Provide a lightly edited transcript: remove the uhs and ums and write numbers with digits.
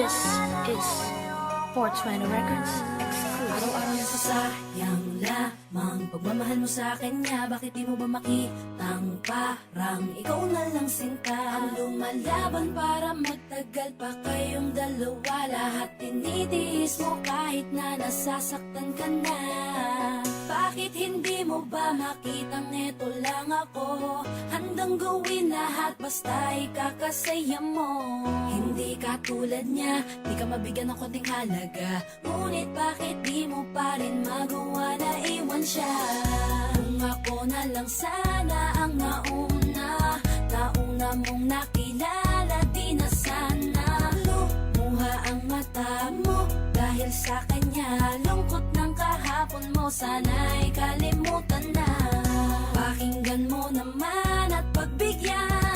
This is 420 Records exclusive. Araw-araw na sasayang lamang pagmamahal mo sa akin nga. Bakit di mo ba makitang parang ikaw na lang sinta ang lumalaban para magtagal pa kayong dalawa. Lahat tinitiis mo kahit na nasasaktan ka na. Bakit hindi mo ba makitang eto lang ako? Handang gawin lahat basta ikakasaya mo. Hindi ka tulad niya, di ka mabigyan ng konting halaga. Ngunit bakit di mo pa rin magawa na iwan siya? Kung ako na lang sana ang nauna mong nakilala, di na sana lumuha ang mata mo dahil sa kanya. Lungkot ng kahapon mo, sana'y kalimutan na. Pakinggan mo naman at pagbigyan